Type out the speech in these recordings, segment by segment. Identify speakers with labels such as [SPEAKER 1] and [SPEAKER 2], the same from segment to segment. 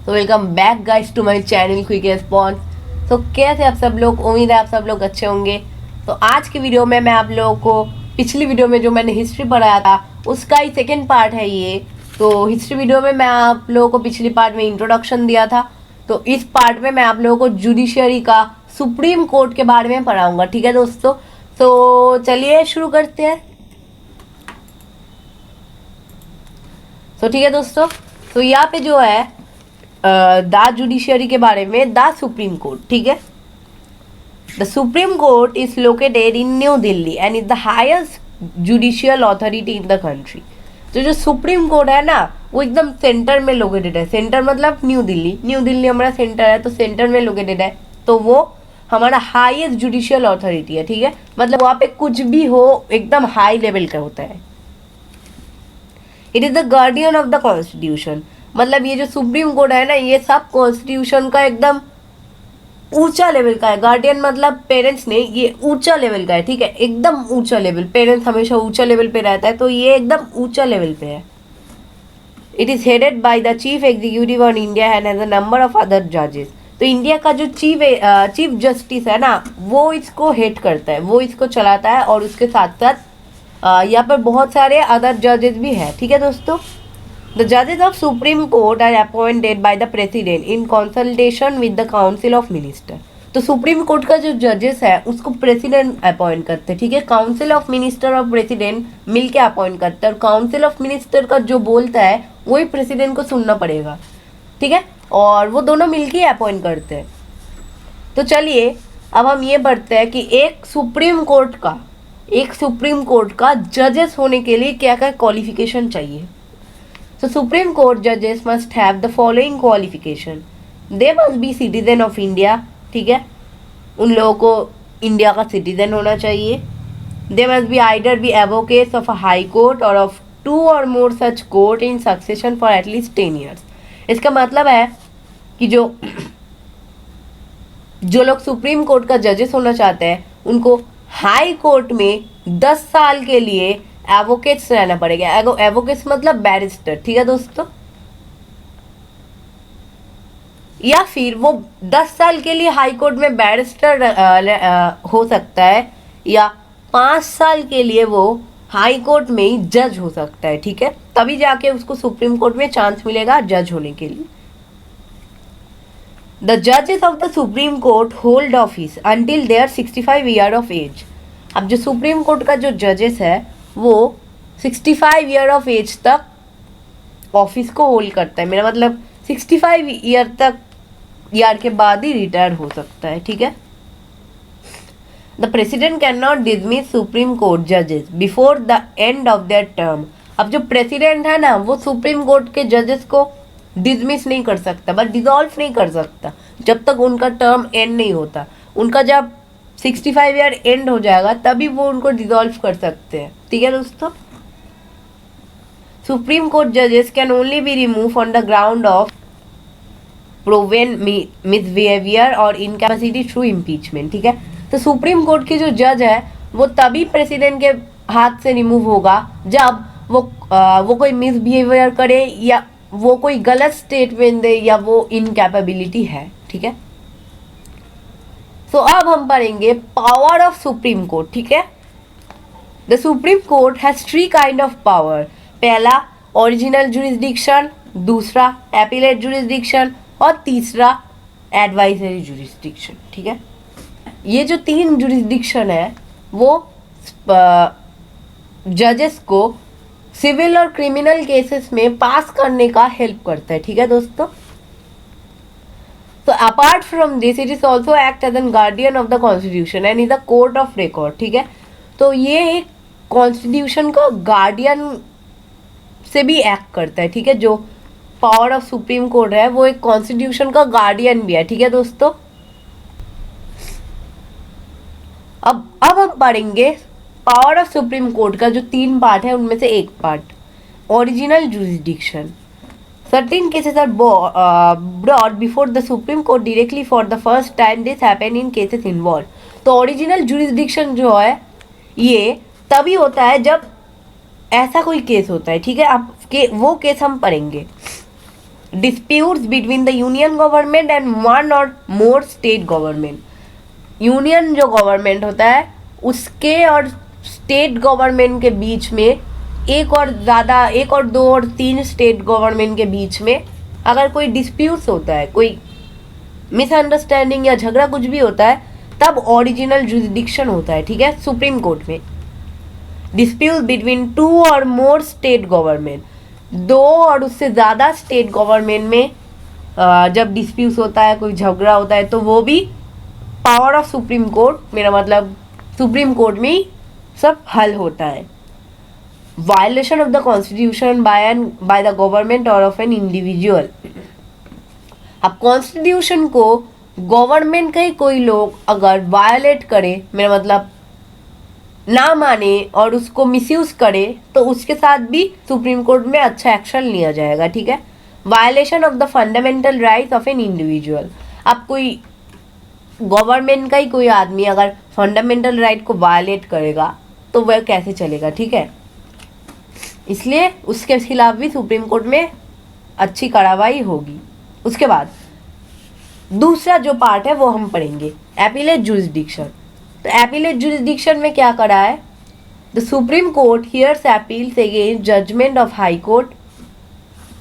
[SPEAKER 1] तो welcome back guys to my channel quick response. तो कैसे आप सब लोग, उम्मीद है आप सब लोग अच्छे होंगे। तो आज की वीडियो में मैं आप लोगों को पिछली वीडियो में जो मैंने हिस्ट्री पढ़ाया था उसका ही सेकेंड पार्ट है ये। तो हिस्ट्री वीडियो में मैं आप लोगों को पिछली पार्ट में इंट्रोडक्शन दिया था, तो इस पार्ट में मैं आप लोगों को जुडिशरी का सुप्रीम कोर्ट के बारे में पढ़ाऊंगा। ठीक है दोस्तों, तो चलिए शुरू करते हैं। तो ठीक है दोस्तों, तो यहाँ पे जो है द जुडिशरी के बारे में, द सुप्रीम कोर्ट। ठीक है, the supreme court is located in new Delhi and is the highest judicial authority in the country. तो जो सुप्रीम कोर्ट है ना, वो एकदम सेंटर में लोकेटेड है। सेंटर मतलब न्यू दिल्ली, न्यू दिल्ली हमारा सेंटर है, तो सेंटर में लोकेटेड है। तो वो हमारा हाईएस्ट जुडिशियल अथॉरिटी है। ठीक है, मतलब वहाँ पे कुछ भी हो एकदम हाई लेवल का होता है। It is the guardian of the constitution, मतलब ये जो सुप्रीम कोर्ट है ना, ये सब कॉन्स्टिट्यूशन का एकदम ऊंचा लेवल का है। गार्डियन मतलब पेरेंट्स नहीं, ये ऊंचा लेवल का है। ठीक है, एकदम ऊंचा लेवल। पेरेंट्स हमेशा ऊंचा लेवल पे रहता है, तो ये एकदम ऊंचा लेवल पे है। It is headed by the chief executive on India and has a number of other जजेस। तो इंडिया का जो चीफ जस्टिस है ना, वो इसको हेड करता है, वो इसको चलाता है, और उसके साथ साथ यहाँ पर बहुत सारे अदर जजेस भी हैं। ठीक है दोस्तों, द जजेस of supreme court are appointed by the president in consultation with the council of minister. तो सुप्रीम कोर्ट का जो जजेस है उसको प्रेसिडेंट अपॉइंट करते हैं। ठीक है, काउंसिल ऑफ मिनिस्टर और प्रेसिडेंट मिलके अपॉइंट करते हैं, और काउंसिल ऑफ मिनिस्टर का जो बोलता है वही प्रेसिडेंट को सुनना पड़ेगा। ठीक है, और वो दोनों मिलके अपॉइंट करते हैं। तो चलिए अब हम ये पढ़ते हैं कि एक सुप्रीम कोर्ट का जजेस होने के लिए क्या क्या क्वालिफिकेशन चाहिए। So Supreme Court judges must have the following qualification. They must be citizen of India. ठीक है, उन लोगों को इंडिया का सिटीजन होना चाहिए। They must be either be advocates of a high court or of two or more such court in succession for at least 10 years. इसका मतलब है कि जो लोग सुप्रीम कोर्ट का जजेस होना चाहते हैं उनको हाई कोर्ट में 10 साल के लिए एवोकेट्स रहना पड़ेगा। एवोकेट्स मतलब बैरिस्टर। ठीक है दोस्तों, या फिर वो 10 साल के लिए हाई कोर्ट में बैरिस्टर हो सकता है, या 5 साल के लिए वो हाई कोर्ट में ही जज हो सकता है। ठीक है, तभी जाके उसको सुप्रीम कोर्ट में चांस मिलेगा जज होने के लिए। द जजेस of the supreme court hold office until they are 65 year of age. अब जो सुप्रीम कोर्ट का जो जजेस है वो 65 ईयर ऑफ एज तक ऑफिस को होल्ड करता है। मेरा मतलब 65 ईयर के बाद ही रिटायर हो सकता है। ठीक है, the president can not dismiss supreme court जजेस before the end of their term. अब जो प्रेसिडेंट है ना, वो सुप्रीम कोर्ट के जजेस को डिसमिस नहीं कर सकता, बट डिसॉल्व नहीं कर सकता जब तक उनका टर्म एंड नहीं होता। उनका जब 65 ईयर एंड हो जाएगा तभी वो उनको डिसॉल्व कर सकते हैं। ठीक है दोस्तों, सुप्रीम कोर्ट जजेस can only be remove on the ground of proven misbehaviour और इनकैपेसिटी थ्रू इम्पीचमेंट। ठीक है, तो सुप्रीम कोर्ट के जो जज है वो तभी प्रेसिडेंट के हाथ से रिमूव होगा जब वो कोई मिसबिहेवियर करे, या वो कोई गलत स्टेटमेंट दे, या वो इनकैपेबिलिटी है। ठीक है, तो अब हम पढ़ेंगे पावर ऑफ सुप्रीम कोर्ट। ठीक है, the supreme court has 3 kind of power. पहला ओरिजिनल जुरिस्डिक्शन, दूसरा एपीलेट जुरिस्डिक्शन, और तीसरा एडवाइजरी जुरिस्डिक्शन। ठीक है, ये जो 3 जुरिस्डिक्शन है वो जजेस को सिविल और क्रिमिनल केसेस में पास करने का हेल्प करता है। ठीक है दोस्तों, तो apart from this it is also act as an guardian of the constitution and is a court of record. ठीक है, तो ये एक कॉन्स्टिट्यूशन का गार्डियन से भी एक्ट करता है। ठीक है, जो पावर ऑफ सुप्रीम कोर्ट है वो एक कॉन्स्टिट्यूशन का गार्डियन भी है। ठीक है दोस्तों, अब हम पढ़ेंगे पावर ऑफ सुप्रीम कोर्ट का जो 3 पार्ट है उनमें से एक part, original jurisdiction. Certain cases are brought before the Supreme Court directly for the first time. This happen in cases involved. तो ओरिजिनल जुरिस्डिक्शन जो है ये तभी होता है जब ऐसा कोई केस होता है। ठीक है, अब वो केस हम पढ़ेंगे। disputes between the union government and one or more state government. Union जो गवर्नमेंट होता है उसके और स्टेट गवर्नमेंट के बीच में, एक और दो और तीन स्टेट गवर्नमेंट के बीच में अगर कोई डिस्प्यूट्स होता है, कोई मिसअंडरस्टैंडिंग या झगड़ा कुछ भी होता है, तब ओरिजिनल जुरिडिक्शन होता है, ठीक है, सुप्रीम कोर्ट में। डिस्प्यूट बिटवीन टू और मोर स्टेट गवर्नमेंट, दो और उससे ज़्यादा स्टेट गवर्नमेंट में जब डिस्प्यूट होता है, कोई झगड़ा होता है, तो वो भी पावर ऑफ सुप्रीम कोर्ट, मेरा मतलब सुप्रीम कोर्ट में ही सब हल होता है। Violation of the constitution by the government और ऑफ एन इंडिविजुअल। अब कॉन्स्टिट्यूशन को गवर्नमेंट का ही कोई लोग अगर वायलेट करे, मेरा मतलब ना माने और उसको मिसयूज करे, तो उसके साथ भी सुप्रीम कोर्ट में अच्छा एक्शन लिया जाएगा, ठीक है। Violation of the fundamental rights of an individual. अब कोई गवर्नमेंट का ही कोई आदमी अगर फंडामेंटल राइट को वायलेट करेगा तो वह कैसे चलेगा, ठीक है। इसलिए उसके खिलाफ भी सुप्रीम कोर्ट में अच्छी कार्रवाई होगी। उसके बाद दूसरा जो पार्ट है वो हम पढ़ेंगे, एपीलेट जुरिसडिक्शन। तो एपीलेट जुरिसडिक्शन में क्या करा है, the supreme court hears appeals against judgement of high court.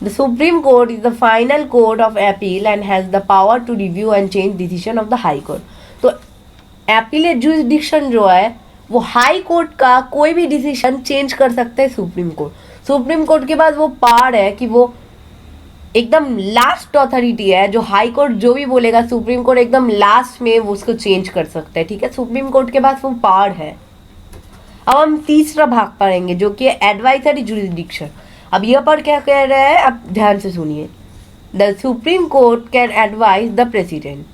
[SPEAKER 1] The supreme court is the final court of appeal and has the power to review and change decision of the high court. तो appellate jurisdiction जो है वो high court का कोई भी decision change कर सकता है सुप्रीम कोर्ट। सुप्रीम कोर्ट के पास वो पावर है कि वो एकदम लास्ट अथॉरिटी है, जो हाई कोर्ट जो भी बोलेगा सुप्रीम कोर्ट एकदम लास्ट में वो उसको चेंज कर सकता है, ठीक है। सुप्रीम कोर्ट के पास वो पावर है। अब हम तीसरा भाग पढ़ेंगे जो कि एडवाइजरी जुरिसडिक्शन। अब यह पर क्या कह रहा है, अब ध्यान से सुनिए। The supreme court can advise the president.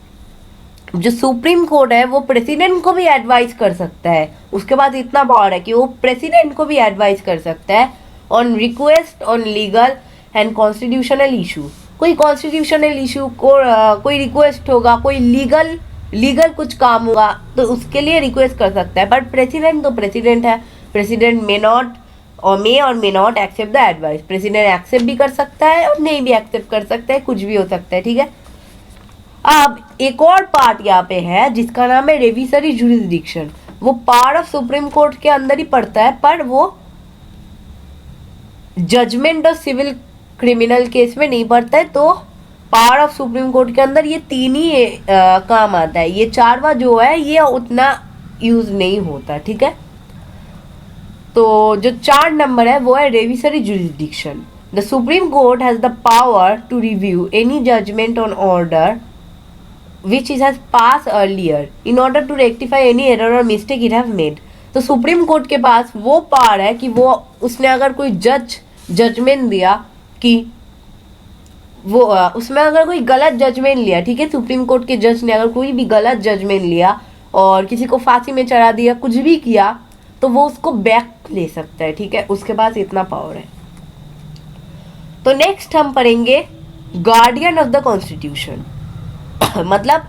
[SPEAKER 1] जो सुप्रीम कोर्ट है वो प्रेसिडेंट को भी एडवाइज कर सकता है, उसके बाद इतना पावर है कि वो प्रेसिडेंट को भी एडवाइज कर सकता है on request on legal and constitutional issue. कोई कॉन्स्टिट्यूशनल इशू को कोई रिक्वेस्ट होगा, कोई लीगल कुछ काम होगा तो उसके लिए रिक्वेस्ट कर सकता है। बट प्रेसिडेंट तो प्रेसिडेंट है, president may or may not accept the advice. President accept भी कर सकता है और नहीं भी एक्सेप्ट कर सकता है, कुछ भी हो सकता है, ठीक है। अब एक और पार्ट यहाँ पे है जिसका नाम है रेविसरी जुरिसडिक्शन। वो पार्ट ऑफ सुप्रीम कोर्ट के अंदर ही पड़ता है, पर वो जजमेंट और सिविल क्रिमिनल केस में नहीं पड़ता है। तो पावर ऑफ सुप्रीम कोर्ट के अंदर ये तीन ही काम आता है। ये चारवा जो है ये उतना यूज नहीं होता, ठीक है। तो जो 4 नंबर है वो है revisory jurisdiction. The supreme court has the power to review any judgment on order which it has passed earlier in order to rectify any error or mistake it have made। तो supreme court के पास वो power है कि वो उसने अगर कोई judgement दिया कि वो उसमें अगर कोई गलत जजमेंट लिया, ठीक है, सुप्रीम कोर्ट के जज ने अगर कोई भी गलत जजमेंट लिया और किसी को फांसी में चढ़ा दिया, कुछ भी किया, तो वो उसको बैक ले सकता है, ठीक है, उसके पास इतना पावर है। तो नेक्स्ट हम पढ़ेंगे गार्डियन ऑफ द कॉन्स्टिट्यूशन। मतलब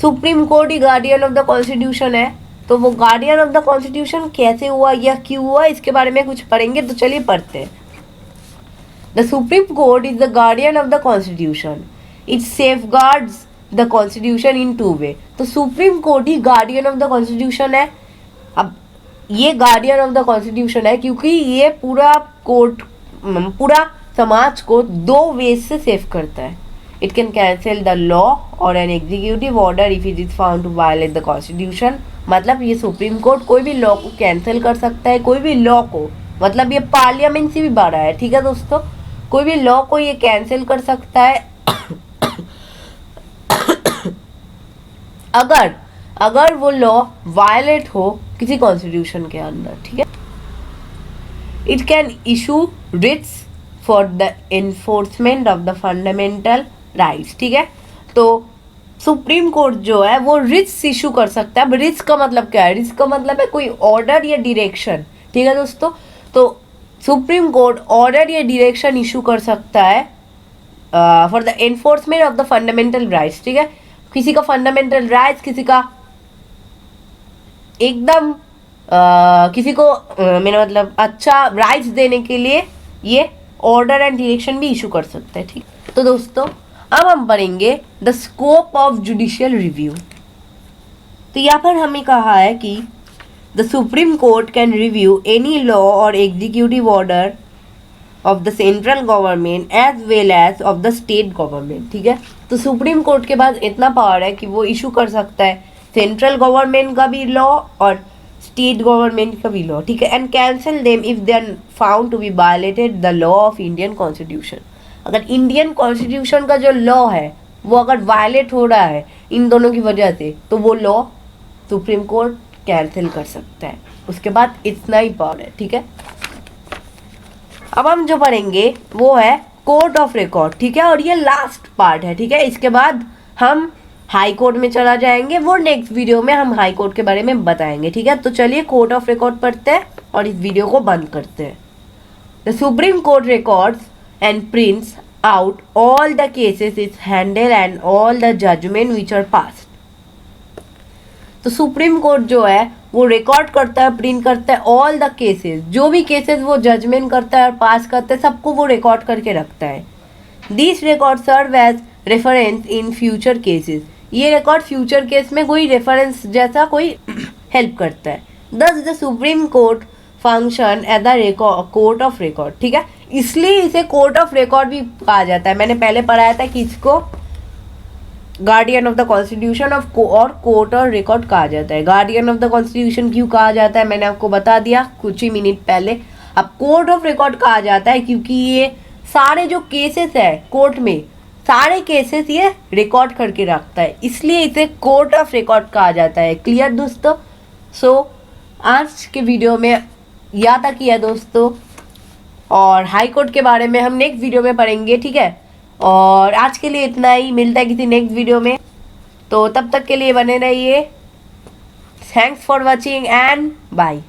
[SPEAKER 1] supreme court he guardian of the constitution है। तो वो गार्डियन ऑफ द कॉन्स्टिट्यूशन कैसे हुआ या क्यों हुआ, इसके बारे में कुछ पढ़ेंगे। तो चलिए पढ़ते हैं। The supreme court is the guardian of the constitution. It safeguards the constitution in 2 वे। तो supreme court he guardian of the constitution है। अब ये गार्डियन ऑफ द कॉन्स्टिट्यूशन है क्योंकि ये पूरा समाज को 2 वे से सेफ करता है। It can cancel the law or an executive order if it is found to violate the constitution। मतलब ये सुप्रीम कोर्ट कोई भी लॉ को कैंसिल कर सकता है, कोई भी लॉ को, मतलब ये पार्लियामेंट से भी बड़ा है, ठीक है दोस्तों, कोई भी लॉ को ये कैंसिल कर सकता है अगर वो लॉ वायलेट हो किसी कॉन्स्टिट्यूशन के अंदर, ठीक है। It can issue Ritz for the enforcement of the fundamental rights, ठीक है। तो सुप्रीम कोर्ट जो है वो रिट्स इशू कर सकता है। अब रिट्स का मतलब क्या है, रिट्स का मतलब है कोई ऑर्डर या डायरेक्शन, ठीक है दोस्तों। तो सुप्रीम कोर्ट ऑर्डर या डायरेक्शन इशू कर सकता है for the enforcement of the fundamental rights, ठीक है। किसी का फंडामेंटल राइट्स, किसी का एकदम किसी को मेरा मतलब अच्छा राइट्स देने के लिए ये ऑर्डर एंड डायरेक्शन भी इशू कर सकता है, ठीक। तो दोस्तों अब हम पढ़ेंगे the scope of judicial review. तो यहाँ पर हमें कहा है कि the supreme court can review any law और executive order of the central government as well as of the state government, ठीक है। तो सुप्रीम कोर्ट के पास इतना पावर है कि वो इशू कर सकता है सेंट्रल गवर्नमेंट का भी लॉ और स्टेट गवर्नमेंट का भी लॉ, ठीक है, and cancel them if they are found to be violated the law of Indian constitution. अगर इंडियन कॉन्स्टिट्यूशन का जो लॉ है वो अगर वायलेट हो रहा है इन दोनों की वजह से, तो वो लॉ सुप्रीम कोर्ट कैंसिल कर सकता है। उसके बाद इतना ही पावर है, ठीक है। अब हम जो पढ़ेंगे वो है कोर्ट ऑफ रिकॉर्ड, ठीक है, और ये लास्ट पार्ट है, ठीक है। इसके बाद हम हाई कोर्ट में चला जाएंगे, वो नेक्स्ट वीडियो में हम हाई कोर्ट के बारे में बताएंगे, ठीक है। तो चलिए कोर्ट ऑफ रिकॉर्ड पढ़ते हैं और इस वीडियो को बंद करते हैं। The supreme court records and prints out all the cases is handle and all the judgement which are passed. तो सुप्रीम कोर्ट जो है वो रिकॉर्ड करता है, प्रिंट करता है ऑल द केसेस, जो भी केसेस वो जजमेंट करता है और पास करता है सबको वो रिकॉर्ड करके रखता है। This record serve as reference in future cases. ये रिकॉर्ड फ्यूचर केस में कोई रेफरेंस जैसा कोई हेल्प करता है। Thus the supreme court function as a court of record, ठीक है, इसलिए इसे कोर्ट ऑफ रिकॉर्ड भी कहा जाता है। मैंने पहले पढ़ाया था कि इसको guardian of the constitution of और कोर्ट और रिकॉर्ड कहा जाता है। गार्डियन ऑफ द कॉन्स्टिट्यूशन क्यों कहा जाता है मैंने आपको बता दिया कुछ ही मिनट पहले। अब कोर्ट ऑफ रिकॉर्ड कहा जाता है क्योंकि ये सारे जो केसेस है कोर्ट में, सारे केसेस ये रिकॉर्ड करके रखता है, इसलिए इसे कोर्ट ऑफ रिकॉर्ड कहा जाता है। क्लियर दोस्तों? सो आज के वीडियो में यहाँ तक ही है दोस्तों, और हाई कोर्ट के बारे में हम नेक्स्ट वीडियो में पढ़ेंगे, ठीक है। और आज के लिए इतना ही, मिलता है किसी नेक्स्ट वीडियो में, तो तब तक के लिए बने रहिए। Thanks for watching and bye.